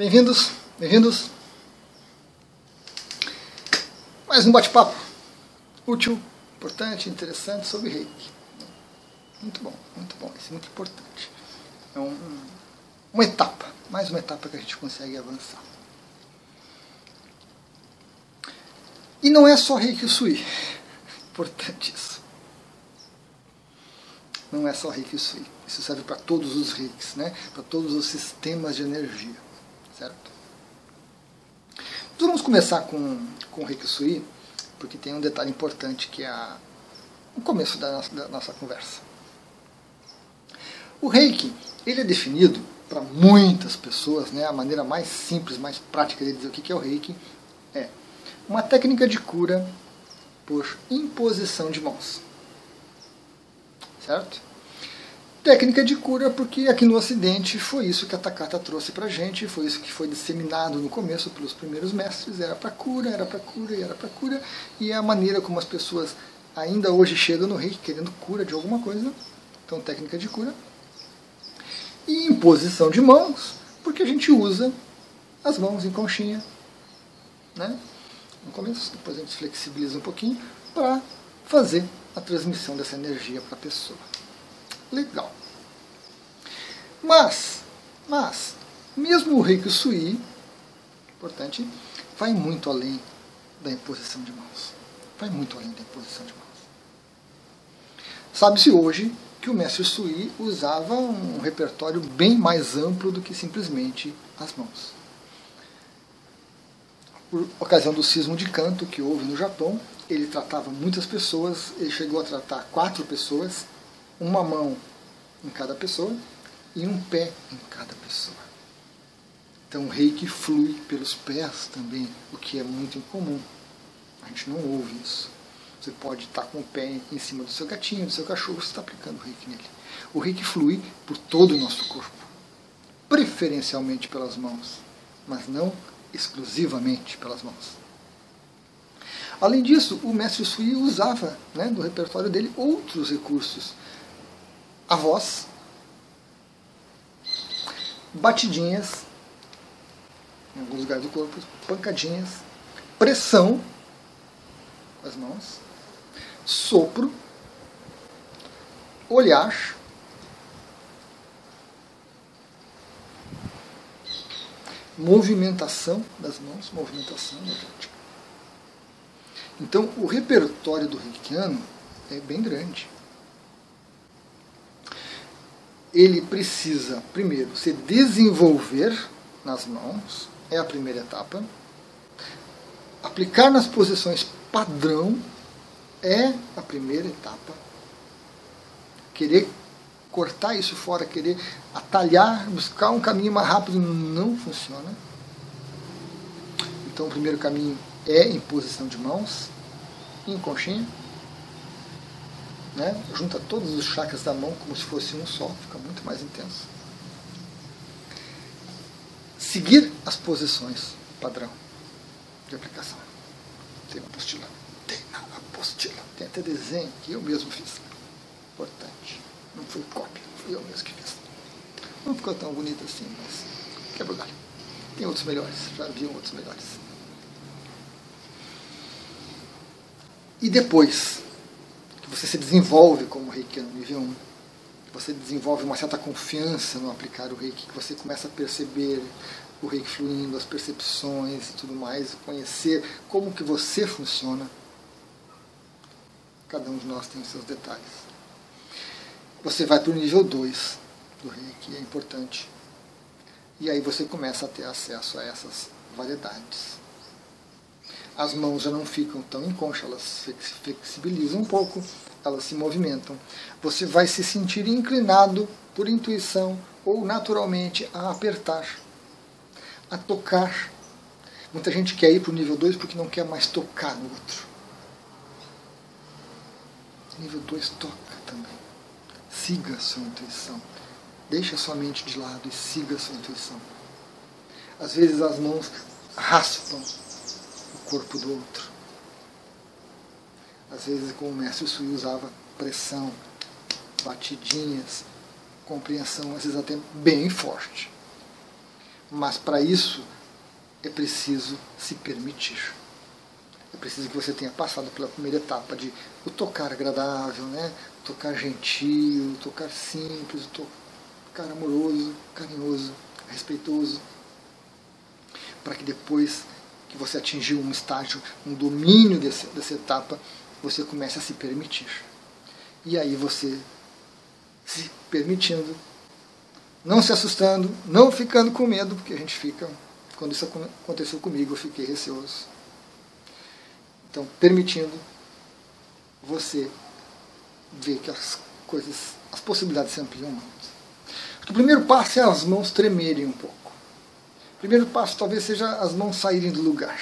Bem-vindos, bem-vindos. Mais um bate-papo útil, importante, interessante sobre Reiki. Muito bom, isso é muito importante. É uma etapa, mais uma etapa que a gente consegue avançar. E não é só Reiki Sui, importante isso. Não é só Reiki Sui, isso serve para todos os Reikis, né? Para todos os sistemas de energia, certo? Então vamos começar com o Reiki Sui, porque tem um detalhe importante que é o começo da nossa conversa. O Reiki, ele é definido para muitas pessoas, né? A maneira mais simples, mais prática de dizer o que é o Reiki é uma técnica de cura por imposição de mãos. Certo? Técnica de cura porque aqui no Ocidente foi isso que a Takata trouxe pra gente, foi isso que foi disseminado no começo pelos primeiros mestres, era para cura, e é a maneira como as pessoas ainda hoje chegam no Reiki querendo cura de alguma coisa. Então, técnica de cura. E imposição de mãos, porque a gente usa as mãos em conchinha, né? No começo, depois a gente flexibiliza um pouquinho para fazer a transmissão dessa energia para a pessoa. Legal. Mas, mesmo o Reiki Sui, importante, vai muito além da imposição de mãos. Vai muito além da imposição de mãos. Sabe-se hoje que o mestre Sui usava um repertório bem mais amplo do que simplesmente as mãos. Por ocasião do sismo de Kanto que houve no Japão, ele tratava muitas pessoas, ele chegou a tratar 4 pessoas, uma mão em cada pessoa e um pé em cada pessoa. Então o Reiki flui pelos pés também, o que é muito incomum. A gente não ouve isso. Você pode estar com o pé em cima do seu gatinho, do seu cachorro, você está aplicando o Reiki nele. O Reiki flui por todo o nosso corpo, preferencialmente pelas mãos, mas não exclusivamente pelas mãos. Além disso, o mestre Sui usava, né, do repertório dele, outros recursos. A voz, batidinhas, em alguns lugares do corpo, pancadinhas, pressão com as mãos, sopro, olhar, movimentação das mãos, movimentação energética. Então, o repertório do reikiano é bem grande. Ele precisa, primeiro, se desenvolver nas mãos, é a primeira etapa. Aplicar nas posições padrão é a primeira etapa. Querer cortar isso fora, querer atalhar, buscar um caminho mais rápido, não funciona. Então, o primeiro caminho é imposição de mãos, em conchinha, né? Junta todos os chakras da mão como se fosse um só, fica muito mais intenso. Seguir as posições padrão de aplicação. Tem uma apostila, tem até desenho que eu mesmo fiz. Importante. Não foi cópia, fui eu mesmo que fiz. Não ficou tão bonito assim, mas quebra o galho. Tem outros melhores, já viam outros melhores. E depois que você se desenvolve como reikiano nível 1, você desenvolve uma certa confiança no aplicar o Reiki, que você começa a perceber o Reiki fluindo, as percepções e tudo mais, conhecer como que você funciona. Cada um de nós tem os seus detalhes. Você vai para o nível 2 do Reiki, é importante. E aí você começa a ter acesso a essas variedades. As mãos já não ficam tão em concha, elas se flexibilizam um pouco, elas se movimentam. Você vai se sentir inclinado por intuição ou naturalmente a apertar, a tocar. Muita gente quer ir para o nível 2 porque não quer mais tocar no outro. Nível 2 toca também. Siga a sua intuição. Deixe a sua mente de lado e siga a sua intuição. Às vezes as mãos raspam o corpo do outro. Às vezes, como o mestre Sui usava pressão, batidinhas, compreensão, às vezes até bem forte. Mas para isso é preciso se permitir. É preciso que você tenha passado pela primeira etapa de o tocar agradável, né? O tocar gentil, o tocar simples, o tocar amoroso, carinhoso, respeitoso, para que depois que você atingiu um estágio, um domínio dessa etapa, você comece a se permitir. E aí você, se permitindo, não se assustando, não ficando com medo, porque a gente fica, quando isso aconteceu comigo, eu fiquei receoso. Então, permitindo, você vê que as coisas, as possibilidades se ampliam muito. O primeiro passo é as mãos tremerem um pouco. O primeiro passo talvez seja as mãos saírem do lugar.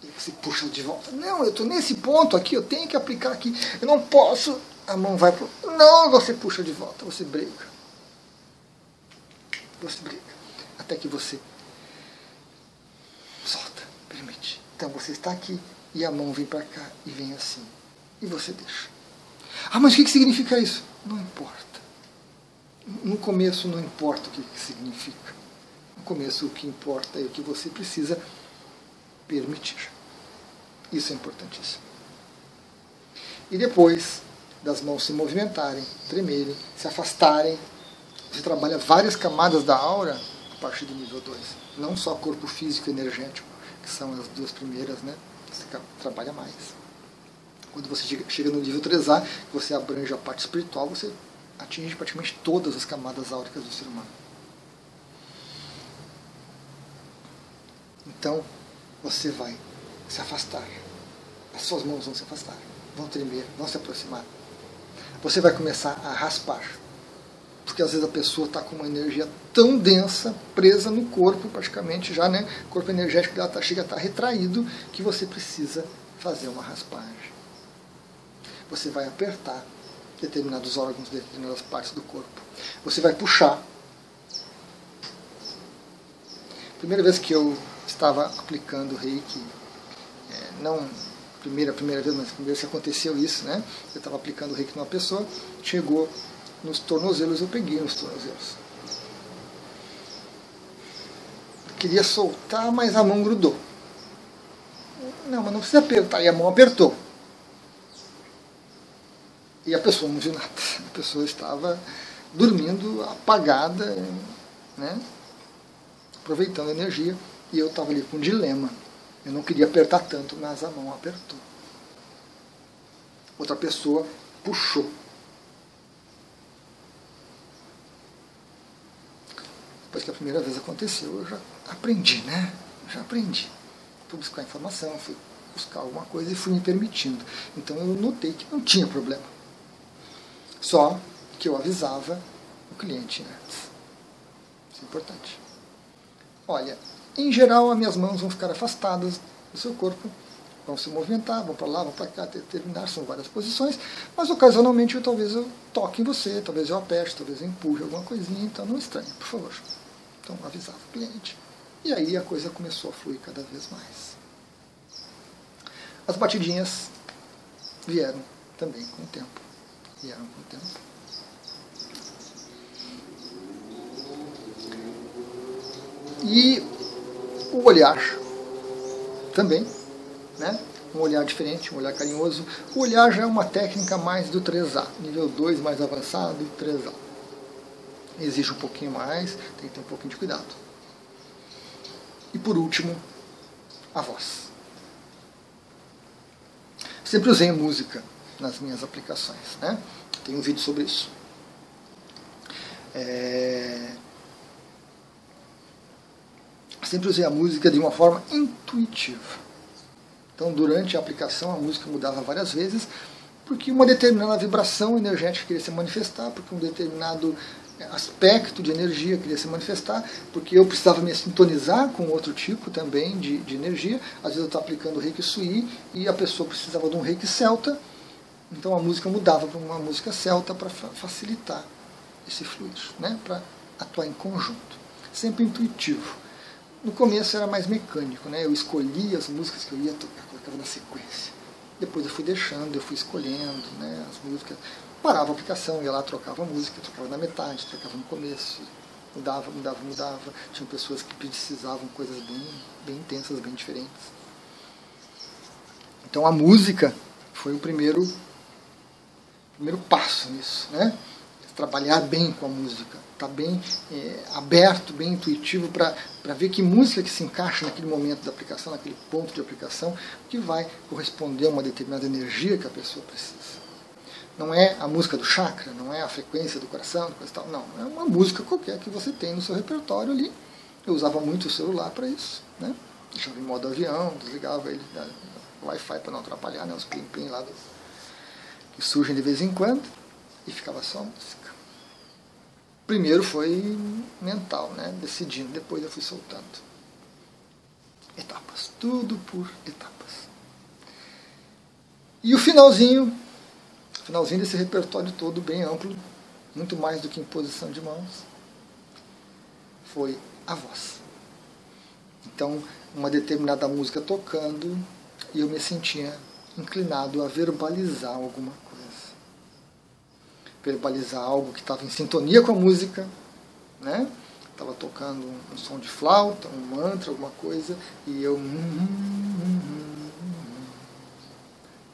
E você puxa de volta. Não, eu estou nesse ponto aqui, eu tenho que aplicar aqui. Eu não posso. A mão vai para o... Não, você puxa de volta, você briga. Você briga. Até que você solta, permite. Então você está aqui e a mão vem para cá e vem assim. E você deixa. Ah, mas o que significa isso? Não importa. No começo não importa o que significa. No começo o que importa é o que você precisa permitir. Isso é importantíssimo. E depois das mãos se movimentarem, tremerem, se afastarem, você trabalha várias camadas da aura a partir do nível 2. Não só corpo físico e energético, que são as duas primeiras, né? Você trabalha mais. Quando você chega no nível 3A, você abrange a parte espiritual, você atinge praticamente todas as camadas áuricas do ser humano. Então, você vai se afastar. As suas mãos vão se afastar, vão tremer, vão se aproximar. Você vai começar a raspar. Porque às vezes a pessoa está com uma energia tão densa, presa no corpo, praticamente já, né? O corpo energético dela chega a estar retraído, que você precisa fazer uma raspagem. Você vai apertar determinados órgãos, determinadas partes do corpo. Você vai puxar. Primeira vez que eu estava aplicando Reiki, não primeira vez, mas primeira vez que aconteceu isso, né? Eu estava aplicando Reiki numa pessoa, chegou nos tornozelos, eu peguei nos tornozelos. Eu queria soltar, mas a mão grudou. Não, mas não precisa apertar. E a mão apertou. E a pessoa não viu nada. A pessoa estava dormindo, apagada, né? Aproveitando a energia. E eu estava ali com um dilema. Eu não queria apertar tanto, mas a mão apertou. Outra pessoa puxou. Depois que a primeira vez aconteceu, eu já aprendi, né? Já aprendi. Fui buscar informação, fui buscar alguma coisa e fui me permitindo. Então eu notei que não tinha problema. Só que eu avisava o cliente antes. Isso é importante. Olha, em geral as minhas mãos vão ficar afastadas do seu corpo, vão se movimentar, vão para lá, vão para cá, até terminar, são várias posições, mas ocasionalmente talvez eu toque em você, talvez eu aperte, talvez eu empurre alguma coisinha, então não estranhe, por favor. Então avisava o cliente. E aí a coisa começou a fluir cada vez mais. As batidinhas vieram também com o tempo. Vieram com o tempo. E o olhar também, né? Um olhar diferente, um olhar carinhoso. O olhar já é uma técnica mais do 3A, nível 2 mais avançado, 3A. Exige um pouquinho mais, tem que ter um pouquinho de cuidado. E por último, a voz. Sempre usei música nas minhas aplicações, né? Tem um vídeo sobre isso. Sempre usei a música de uma forma intuitiva. Então, durante a aplicação, a música mudava várias vezes, porque uma determinada vibração energética queria se manifestar, porque um determinado aspecto de energia queria se manifestar, porque eu precisava me sintonizar com outro tipo também de energia. Às vezes eu estava aplicando o Reiki Sui e a pessoa precisava de um Reiki Celta, então a música mudava para uma música celta para facilitar esse fluxo, né? Para atuar em conjunto. Sempre intuitivo. No começo era mais mecânico, né? Eu escolhia as músicas que eu ia tocar, colocava na sequência. Depois eu fui deixando, eu fui escolhendo, né, as músicas. Parava a aplicação, ia lá, trocava a música, trocava na metade, trocava no começo. mudava. Tinha pessoas que precisavam coisas bem intensas, bem diferentes. Então a música foi o primeiro passo nisso, né? Trabalhar bem com a música, estar bem aberto, bem intuitivo para ver que música que se encaixa naquele momento da aplicação, naquele ponto de aplicação, que vai corresponder a uma determinada energia que a pessoa precisa. Não é a música do chakra, não é a frequência do coração, coisa tal, não. É uma música qualquer que você tem no seu repertório ali. Eu usava muito o celular para isso, né? Deixava em modo avião, desligava ele da Wi-Fi para não atrapalhar, né? Os plim-plim lá que surgem de vez em quando, e ficava só a música. Primeiro foi mental, né? Decidindo, depois eu fui soltando. Etapas, tudo por etapas. E o finalzinho desse repertório todo, bem amplo, muito mais do que imposição de mãos, foi a voz. Então, uma determinada música tocando, e eu me sentia inclinado a verbalizar alguma coisa. Verbalizar algo que estava em sintonia com a música, né? Estava tocando um som de flauta, um mantra, alguma coisa, e eu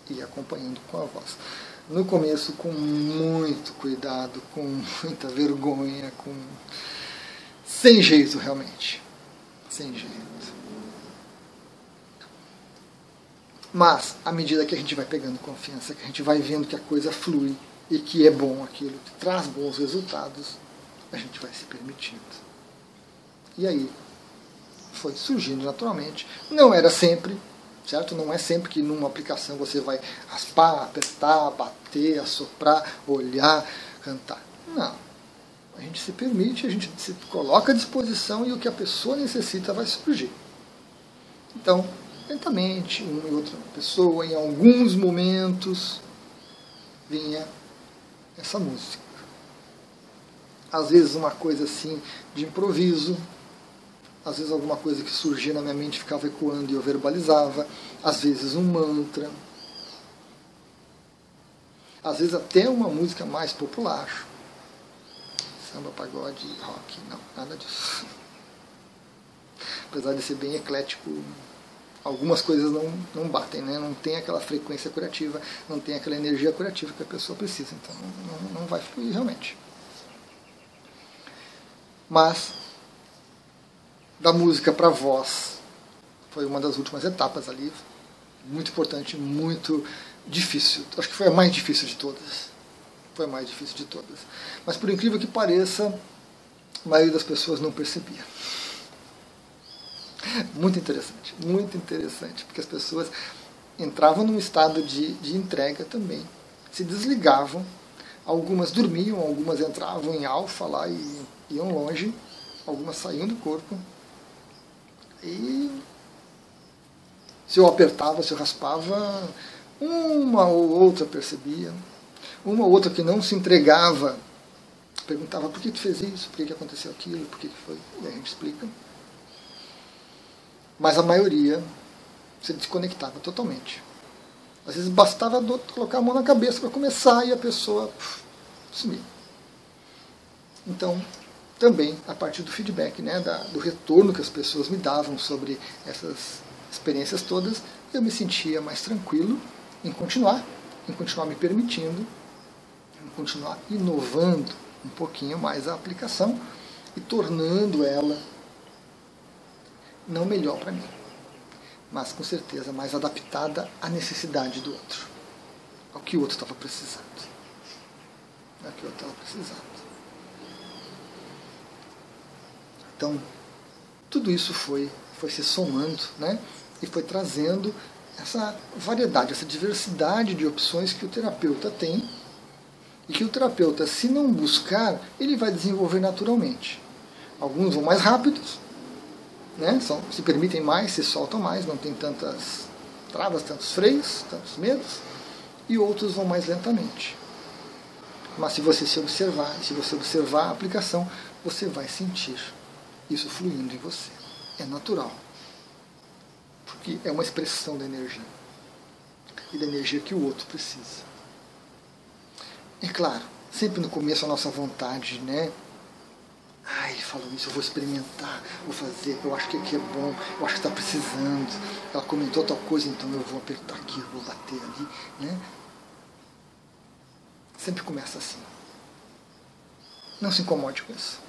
ia acompanhando com a voz. No começo, com muito cuidado, com muita vergonha, sem jeito realmente. Sem jeito. Mas, à medida que a gente vai pegando confiança, que a gente vai vendo que a coisa flui, e que é bom aquilo, que traz bons resultados, a gente vai se permitindo. E aí, foi surgindo naturalmente. Não era sempre, certo? Não é sempre que numa aplicação você vai raspar, apertar, bater, assoprar, olhar, cantar. Não. A gente se permite, a gente se coloca à disposição e o que a pessoa necessita vai surgir. Então, lentamente, uma e outra pessoa, em alguns momentos, vinha essa música. Às vezes uma coisa assim de improviso, às vezes alguma coisa que surgia na minha mente ficava ecoando e eu verbalizava, às vezes um mantra, às vezes até uma música mais popular, samba, pagode, rock, não, nada disso. Apesar de ser bem eclético, algumas coisas não batem, né? Não tem aquela frequência curativa, não tem aquela energia curativa que a pessoa precisa, então não vai fluir realmente. Mas, da música para a voz, foi uma das últimas etapas ali, muito importante, muito difícil. Acho que foi a mais difícil de todas. Foi a mais difícil de todas. Mas, por incrível que pareça, a maioria das pessoas não percebia. Muito interessante, porque as pessoas entravam num estado de entrega também, se desligavam, algumas dormiam, algumas entravam em alfa lá e iam longe, algumas saíam do corpo, e se eu apertava, se eu raspava, uma ou outra percebia, uma ou outra que não se entregava, perguntava por que tu fez isso, por que aconteceu aquilo, por que foi, e a gente explica. Mas a maioria se desconectava totalmente. Às vezes bastava colocar a mão na cabeça para começar e a pessoa sumia. Então, também a partir do feedback, né, do retorno que as pessoas me davam sobre essas experiências todas, eu me sentia mais tranquilo em continuar me permitindo, em continuar inovando um pouquinho mais a aplicação e tornando ela não melhor para mim, mas com certeza mais adaptada à necessidade do outro, ao que o outro estava precisando. Então, tudo isso foi se somando, né? E foi trazendo essa variedade, essa diversidade de opções que o terapeuta tem e que o terapeuta, se não buscar, ele vai desenvolver naturalmente. Alguns vão mais rápidos, né? Se permitem mais, se soltam mais, não tem tantas travas, tantos freios, tantos medos, e outros vão mais lentamente. Mas se você se observar a aplicação, você vai sentir isso fluindo em você. É natural. Porque é uma expressão da energia. E da energia que o outro precisa. É claro, sempre no começo a nossa vontade, né, Ah, ele falou isso, eu vou experimentar, vou fazer, eu acho que aqui é bom, eu acho que está precisando. Ela comentou tal coisa, então eu vou apertar aqui, eu vou bater ali, né? Sempre começa assim. Não se incomode com isso.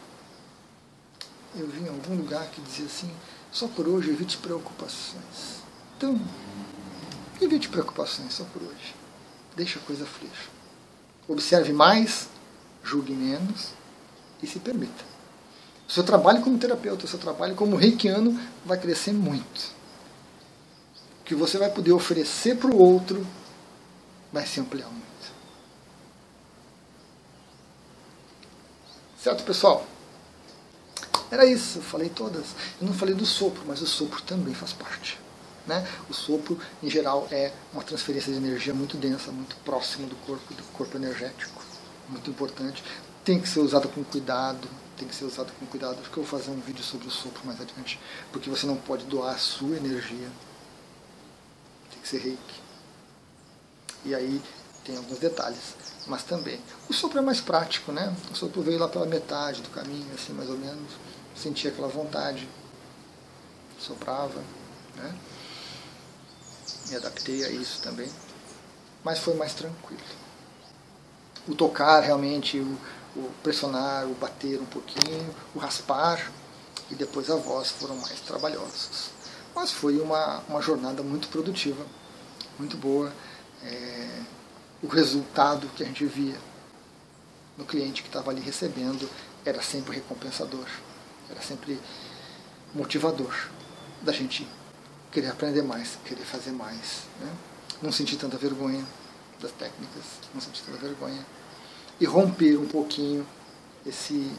Eu vi em algum lugar que dizia assim, só por hoje evite preocupações. Então, evite preocupações só por hoje. Deixa a coisa fluir. Observe mais, julgue menos e se permita. O seu trabalho como terapeuta, o seu trabalho como reikiano vai crescer muito. O que você vai poder oferecer para o outro vai se ampliar muito. Certo, pessoal? Era isso, eu falei todas. Eu não falei do sopro, mas o sopro também faz parte. Né? O sopro, em geral, é uma transferência de energia muito densa, muito próximo do corpo energético. Muito importante. Tem que ser usado com cuidado. Tem que ser usado com cuidado. Acho que eu vou fazer um vídeo sobre o sopro mais adiante. Porque você não pode doar a sua energia. Tem que ser reiki. E aí tem alguns detalhes. Mas também. O sopro é mais prático, né? O sopro veio lá pela metade do caminho, assim, mais ou menos. Sentia aquela vontade. Soprava, né? Me adaptei a isso também. Mas foi mais tranquilo. O tocar, realmente, o pressionar, o bater um pouquinho, o raspar e depois a voz foram mais trabalhosos. Mas foi uma jornada muito produtiva, muito boa. O resultado que a gente via no cliente que estava ali recebendo era sempre recompensador, era sempre motivador da gente querer aprender mais, querer fazer mais. Né? Não sentir tanta vergonha das técnicas, não sentir tanta vergonha. E romper um pouquinho esse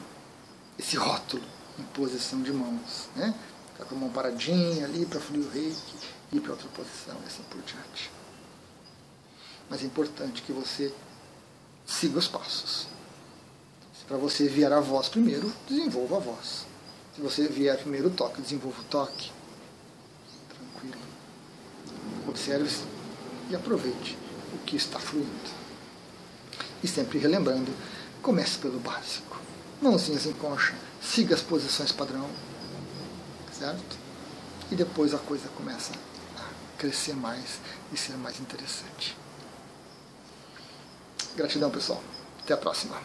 rótulo em posição de mãos. Né? Ficar com a mão paradinha ali para fluir o reiki, ir para outra posição e assim por diante. Mas é importante que você siga os passos. Se para você vier a voz primeiro, desenvolva a voz. Se você vier primeiro o toque, desenvolva o toque. Tranquilo. Observe e aproveite o que está fluindo. E sempre relembrando, comece pelo básico. Mãozinhas em concha, siga as posições padrão, certo? E depois a coisa começa a crescer mais e ser mais interessante. Gratidão, pessoal. Até a próxima.